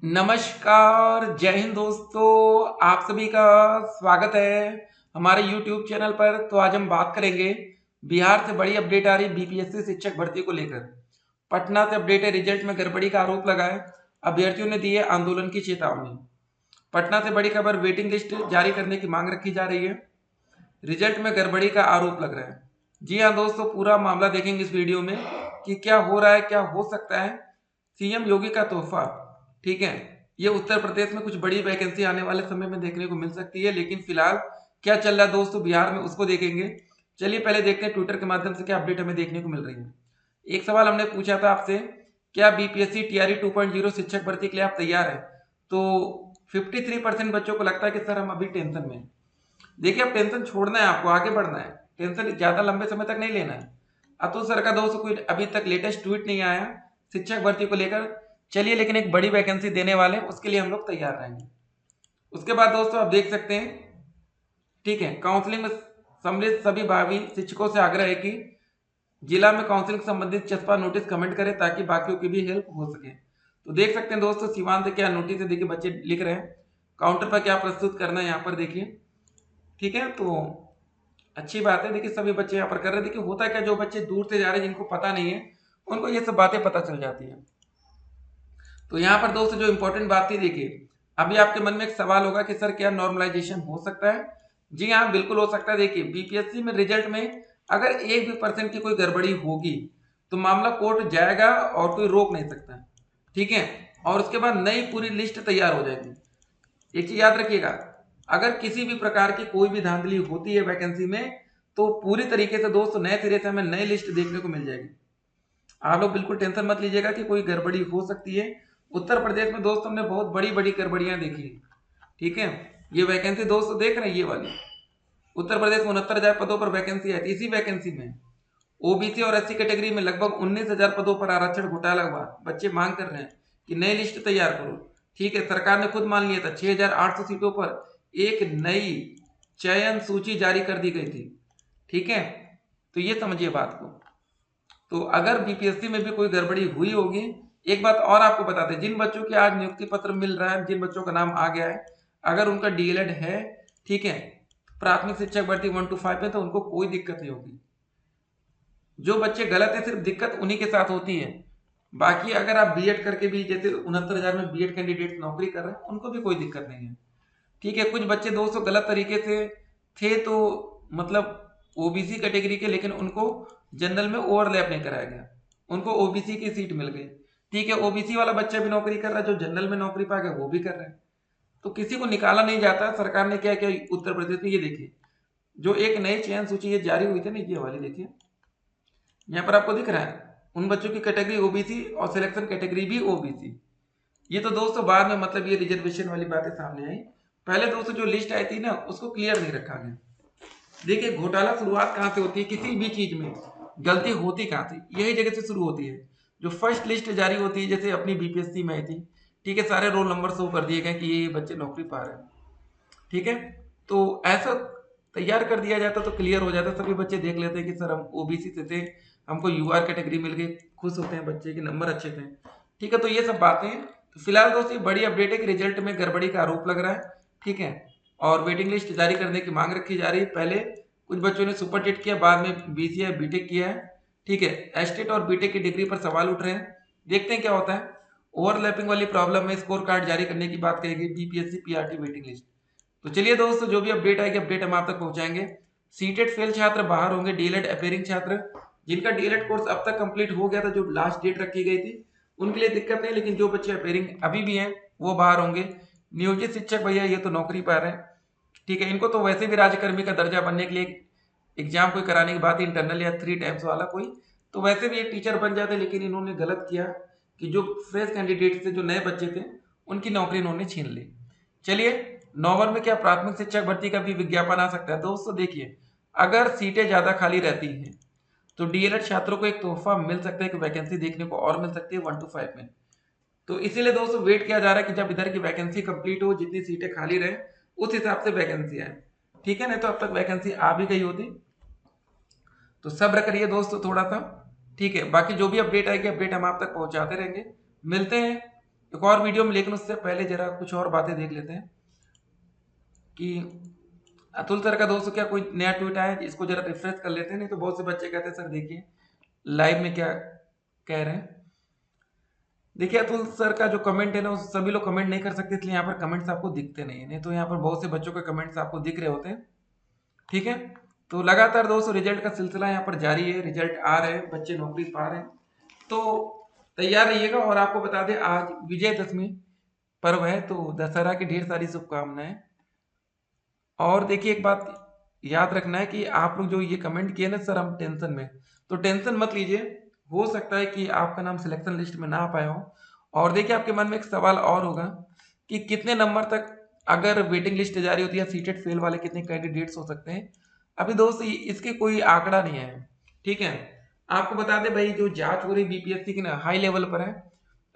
नमस्कार, जय हिंद दोस्तों। आप सभी का स्वागत है हमारे YouTube चैनल पर। तो आज हम बात करेंगे बिहार से बड़ी अपडेट आ रही बीपीएससी शिक्षक भर्ती को लेकर। पटना से अपडेट है, रिजल्ट में गड़बड़ी का आरोप लगा है, अभ्यर्थियों ने दी है आंदोलन की चेतावनी। पटना से बड़ी खबर, वेटिंग लिस्ट जारी करने की मांग रखी जा रही है, रिजल्ट में गड़बड़ी का आरोप लग रहा है। जी हाँ दोस्तों, पूरा मामला देखेंगे इस वीडियो में कि क्या हो रहा है, क्या हो सकता है। सीएम योगी का तोहफा, ठीक है, ये उत्तर प्रदेश में कुछ बड़ी वैकेंसी आने वाले समय में देखने को मिल सकती है, लेकिन फिलहाल क्या चल रहा है दोस्तों बिहार में उसको देखेंगे। चलिए पहले देखते हैं ट्विटर के माध्यम से क्या अपडेट हमें देखने को मिल रही है। एक सवाल हमने पूछा था आपसे, क्या बीपीएससी टीआरई 2.0 शिक्षक भर्ती के लिए आप तैयार हैं? तो 53% बच्चों को लगता है कि सर हम अभी टेंशन में हैं। देखिए, अब टेंशन छोड़ना है, आपको आगे बढ़ना है, टेंशन ज्यादा लंबे समय तक नहीं लेना है। अतुल सर का दोस्तों कोई अभी तक लेटेस्ट ट्वीट नहीं आया शिक्षक भर्ती को लेकर। चलिए, लेकिन एक बड़ी वैकेंसी देने वाले हैं, उसके लिए हम लोग तैयार रहेंगे। उसके बाद दोस्तों आप देख सकते हैं, ठीक है, काउंसलिंग में सम्मिलित सभी भावी शिक्षकों से आग्रह है कि जिला में काउंसलिंग संबंधित चस्पा नोटिस कमेंट करें ताकि बाकियों की भी हेल्प हो सके। तो देख सकते हैं दोस्तों, सिवान से क्या नोटिस है, देखिए बच्चे लिख रहे हैं काउंटर पर क्या प्रस्तुत करना है, यहाँ पर देखिए, ठीक है। तो अच्छी बात है, देखिए सभी बच्चे यहाँ पर कर रहे हैं। देखिए होता है क्या, जो बच्चे दूर से जा रहे हैं, जिनको पता नहीं है, उनको ये सब बातें पता चल जाती है। तो यहाँ पर दोस्तों जो इंपॉर्टेंट बात थी, देखिए अभी आपके मन में एक सवाल होगा कि सर क्या नॉर्मलाइजेशन हो सकता है? जी हाँ, बिल्कुल हो सकता है। देखिए बीपीएससी में रिजल्ट में अगर 1 भी % की कोई गड़बड़ी होगी तो मामला कोर्ट जाएगा और कोई रोक नहीं सकता, ठीक है। और उसके बाद नई पूरी लिस्ट तैयार हो जाएगी। एक चीज याद रखिएगा, अगर किसी भी प्रकार की कोई भी धांधली होती है वैकेंसी में, तो पूरी तरीके से दोस्तों नए सिरे से हमें नई लिस्ट देखने को मिल जाएगी। आप लोग बिल्कुल टेंशन मत लीजिएगा कि कोई गड़बड़ी हो सकती है। उत्तर प्रदेश में दोस्तों हमने बहुत बड़ी बड़ी गड़बड़ियां देखी, ठीक है। ये वैकेंसी दोस्तों देख रहे हैं, ये वाली उत्तर प्रदेश में 69,000 पदों पर वैकेंसी आई थी। इसी वैकेंसी में ओबीसी और एससी कैटेगरी में लगभग 19,000 पदों पर आरक्षण घोटाला हुआ। बच्चे मांग कर रहे हैं कि नई लिस्ट तैयार करो, ठीक है। सरकार ने खुद मान लिया था 6,800 सीटों पर एक नई चयन सूची जारी कर दी गई थी, ठीक है। तो ये समझिए बात को। तो अगर बीपीएससी में भी कोई गड़बड़ी हुई होगी, एक बात और आपको बताते हैं, जिन बच्चों के आज नियुक्ति पत्र मिल रहा है, जिन बच्चों का नाम आ गया है, अगर उनका डीएलएड है, ठीक है, प्राथमिक शिक्षक भर्ती 1 to 5 में, तो उनको कोई दिक्कत नहीं होगी। जो बच्चे गलत है सिर्फ दिक्कत उन्हीं के साथ होती है। बाकी अगर आप बीएड करके भी, जैसे 69,000 में बीएड कैंडिडेट नौकरी कर रहे हैं, उनको भी कोई दिक्कत नहीं है, ठीक है। कुछ बच्चे दोस्तों गलत तरीके से थे, तो मतलब ओबीसी कैटेगरी के, लेकिन उनको जनरल में ओवरलैप नहीं कराया गया, उनको ओबीसी की सीट मिल गई, ठीक है। ओबीसी वाला बच्चा भी नौकरी कर रहा है, जो जनरल में नौकरी पा गया वो भी कर रहे हैं। तो किसी को निकाला नहीं जाता। सरकार ने क्या किया उत्तर प्रदेश में, ये देखिए जो एक नई चयन सूची ये जारी हुई थी ना, ये वाली देखिए, यहाँ पर आपको दिख रहा है उन बच्चों की कैटेगरी ओबीसी और सिलेक्शन कैटेगरी भी ओबीसी। ये तो दोस्तों बाद में मतलब ये रिजर्वेशन वाली बातें सामने आई, पहले दोस्तों जो लिस्ट आई थी ना उसको क्लियर नहीं रखा गया। देखिए घोटाला शुरुआत कहाँ से होती है, किसी भी चीज में गलती होती कहाँ से, यही जगह से शुरू होती है। जो फर्स्ट लिस्ट जारी होती है, जैसे अपनी बीपीएससी में आई थी, ठीक है, सारे रोल नंबर शो कर दिए गए कि ये बच्चे नौकरी पा रहे हैं, ठीक है। तो ऐसा तैयार कर दिया जाता तो क्लियर हो जाता, सभी बच्चे देख लेते कि सर हम ओबीसी से थे, हमको यूआर कैटेगरी मिल गई, खुश होते हैं बच्चे के नंबर अच्छे थे, ठीक है। तो ये सब बातें, तो फिलहाल दोस्तों ये बड़ी अपडेट है कि रिजल्ट में गड़बड़ी का आरोप लग रहा है, ठीक है। और वेटिंग लिस्ट जारी करने की मांग रखी जा रही है। पहले कुछ बच्चों ने सुपर टेट किया, बाद में बीसीए बीटेक किया है, ठीक है। एसटेट और बीटेक की डिग्री पर सवाल उठ रहे हैं, देखते हैं क्या होता है। ओवरलैपिंग वाली प्रॉब्लम में स्कोर कार्ड जारी करने की बात कहेगी बीपीएससी पीआरटी वेटिंग लिस्ट। तो चलिए दोस्तों, जो भी अपडेट आएगी अपडेट हम आप तक पहुंचाएंगे। सीटेट फेल छात्र बाहर होंगे, डीएलएड अपेयरिंग छात्र जिनका डीएलएड कोर्स अब तक कंप्लीट हो गया था, जो लास्ट डेट रखी गई थी, उनके लिए दिक्कत नहीं, लेकिन जो बच्चे अपेयरिंग अभी भी हैं वो बाहर होंगे। नियोजित शिक्षक भैया ये तो नौकरी पा रहे हैं, ठीक है, इनको तो वैसे भी राज्यकर्मी का दर्जा बनने के लिए एग्जाम कोई कराने की बात, इंटरनल या 3 टाइम्स वाला कोई, तो वैसे भी एक टीचर बन जाते, लेकिन इन्होंने गलत किया कि जो फ्रेश कैंडिडेट थे, जो नए बच्चे थे, उनकी नौकरी इन्होंने छीन ली। चलिए, नवंबर में क्या प्राथमिक शिक्षक भर्ती का भी विज्ञापन आ सकता है दोस्तों? देखिए अगर सीटें ज्यादा खाली रहती हैं तो डीएलएड छात्रों को एक तोहफा मिल सकता है कि वैकेंसी देखने को और मिल सकती है 1 to 5 में। तो इसीलिए दोस्तों वेट किया जा रहा है कि जब इधर की वैकेंसी कंप्लीट हो, जितनी सीटें खाली रहे उस हिसाब से वैकेंसी आए, ठीक है। नहीं तो अब तक वैकेंसी आ भी गई होती। तो सब्र करिए दोस्तों थोड़ा सा, ठीक है। बाकी जो भी अपडेट आएगी अपडेट हम आप तक पहुंचाते रहेंगे। मिलते हैं एक और वीडियो में, लेकिन उससे पहले जरा कुछ और बातें देख लेते हैं कि अतुल सर का दोस्तों क्या कोई नया ट्वीट आया है, इसको जरा रिफ्रेश कर लेते हैं। नहीं तो बहुत से बच्चे कहते हैं सर देखिए लाइव में क्या कह रहे हैं। देखिए अतुल सर का जो कमेंट है ना, उस सभी लोग कमेंट नहीं कर सकते, इसलिए यहाँ पर कमेंट्स आपको दिखते नहीं है। नहीं तो यहाँ पर बहुत से बच्चों के कमेंट्स आपको दिख रहे होते हैं। ठीक है, तो लगातार दोस्तों रिजल्ट का सिलसिला यहाँ पर जारी है, रिजल्ट आ रहे हैं, बच्चे नौकरी पा रहे हैं, तो तैयार रहिएगा। और आपको बता दें आज विजयदशमी पर्व है, तो दशहरा की ढेर सारी शुभकामनाएं। और देखिए एक बात याद रखना है कि आप लोग जो ये कमेंट किए ना सर हम टेंशन में, तो टेंशन मत लीजिए। हो सकता है कि आपका नाम सिलेक्शन लिस्ट में ना आ पाया हो। और देखिए आपके मन में एक सवाल और होगा कि कितने नंबर तक अगर वेटिंग लिस्ट जारी होती है, सीटेड फेल वाले कितने कैंडिडेट्स हो सकते हैं। अभी दोस्त इसके कोई आंकड़ा नहीं है। ठीक है, आपको बता दें भाई जो जांच हो रही बीपीएससी की ना हाई लेवल पर है।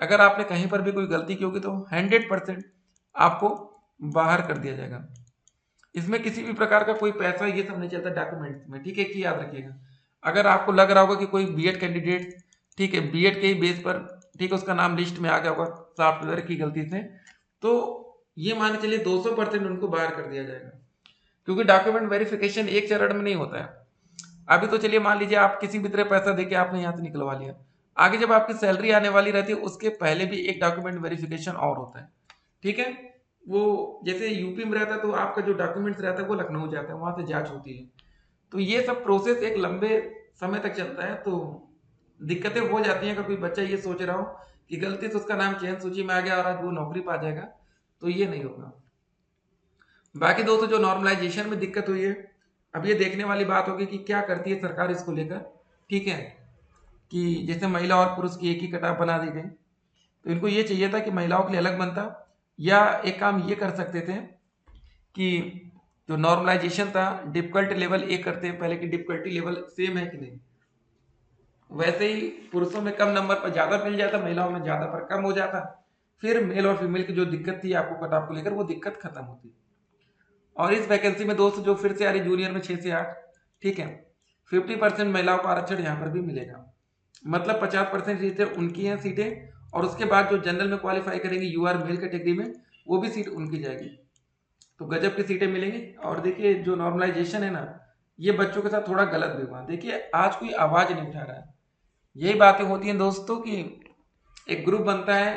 अगर आपने कहीं पर भी कोई गलती की होगी तो 100% आपको बाहर कर दिया जाएगा। इसमें किसी भी प्रकार का कोई पैसा ये सब नहीं चलता डॉक्यूमेंट्स में। ठीक है, कि याद रखिएगा। अगर आपको लग रहा होगा कि कोई बीएड कैंडिडेट, ठीक है, बीएड के ही बेस पर, ठीक है, उसका नाम लिस्ट में आ गया होगा सॉफ्टवेयर की गलती से, तो ये मान के चलिए 200% उनको बाहर कर दिया जाएगा। क्योंकि डॉक्यूमेंट वेरिफिकेशन एक चरण में नहीं होता है। अभी तो चलिए मान लीजिए आप किसी भी तरह पैसा देके आपने यहाँ से निकलवा लिया, आगे जब आपकी सैलरी आने वाली रहती है उसके पहले भी एक डॉक्यूमेंट वेरिफिकेशन और होता है। ठीक है, वो जैसे यूपी में रहता है तो आपका जो डॉक्यूमेंट्स रहता है वो लखनऊ जाता है, वहां से जांच होती है। तो ये सब प्रोसेस एक लंबे समय तक चलता है, तो दिक्कतें हो जाती हैं। अगर कोई बच्चा ये सोच रहा हो कि गलती से उसका नाम चयन सूची में आ गया और आज वो नौकरी पा जाएगा, तो ये नहीं होगा। बाकी दोस्तों जो नॉर्मलाइजेशन में दिक्कत हुई है, अब ये देखने वाली बात होगी कि क्या करती है सरकार इसको लेकर। ठीक है, कि जैसे महिला और पुरुष की एक ही कटाव बना दी गई, तो इनको ये चाहिए था कि महिलाओं के लिए अलग बनता, या एक काम ये कर सकते थे कि जो नॉर्मलाइजेशन था डिफिकल्ट लेवल एक करते हैं पहले, कि डिफिकल्टी लेवल सेम है कि नहीं। वैसे ही पुरुषों में कम नंबर पर ज्यादा मिल जाता, महिलाओं में ज्यादा पर कम हो जाता, फिर मेल और फीमेल की जो दिक्कत थी आपको कट ऑफ को लेकर वो दिक्कत खत्म होती। और इस वैकेंसी में दोस्त जो फिर से आ रही जूनियर में 6 से 8, ठीक है, 50% महिलाओं को आरक्षण यहाँ पर भी मिलेगा। मतलब 50% सीटें उनकी हैं सीटें, और उसके बाद जो जनरल में क्वालिफाई करेंगे यूआर मेल कैटेगरी में, वो भी सीट उनकी जाएगी। तो गजब की सीटें मिलेंगी। और देखिए जो नॉर्मलाइजेशन है ना, ये बच्चों के साथ थोड़ा गलत भी हुआ। देखिए आज कोई आवाज नहीं उठा रहा है। यही बातें होती हैं दोस्तों कि एक ग्रुप बनता है,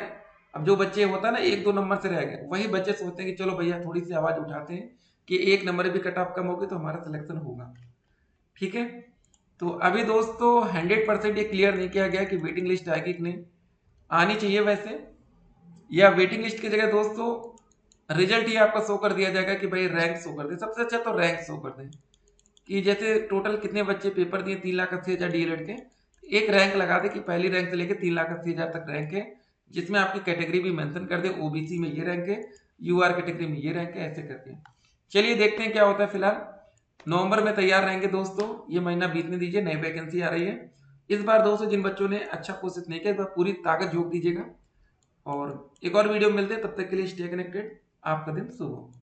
अब जो बच्चे होता है ना 1-2 नंबर से रह गए, वही बच्चे सोचते हैं कि चलो भैया थोड़ी सी आवाज उठाते हैं कि 1 नंबर भी कट ऑफ कम होगी तो हमारा सिलेक्शन होगा। ठीक है, तो अभी दोस्तों 100% ये क्लियर नहीं किया गया कि वेटिंग लिस्ट आएगी कि नहीं। आनी चाहिए वैसे, या वेटिंग लिस्ट की जगह दोस्तों रिजल्ट ही आपका शो कर दिया जाएगा कि भाई रैंक शो कर दे। सबसे अच्छा तो रैंक शो कर दे, कि जैसे टोटल कितने बच्चे पेपर दिए 3,80,000 डीएलएड के, एक रैंक लगा दे कि पहली रैंक से लेकर 3,80,000 तक रैंक है, जिसमें आपकी कैटेगरी भी मेंशन कर दे, ओबीसी में ये रैंक है, यूआर कैटेगरी में ये रैंक है, ऐसे करके। चलिए देखते हैं क्या होता है। फिलहाल नवंबर में तैयार रहेंगे दोस्तों, ये महीना बीतने दीजिए, नई वैकेंसी आ रही है। इस बार दोस्तों जिन बच्चों ने अच्छा कोशिश नहीं किया, इस बार पूरी ताकत झोंक दीजिएगा। और एक और वीडियो में मिलते हैं, तब तक के लिए स्टे कनेक्टेड। आपका दिन शुभ हो।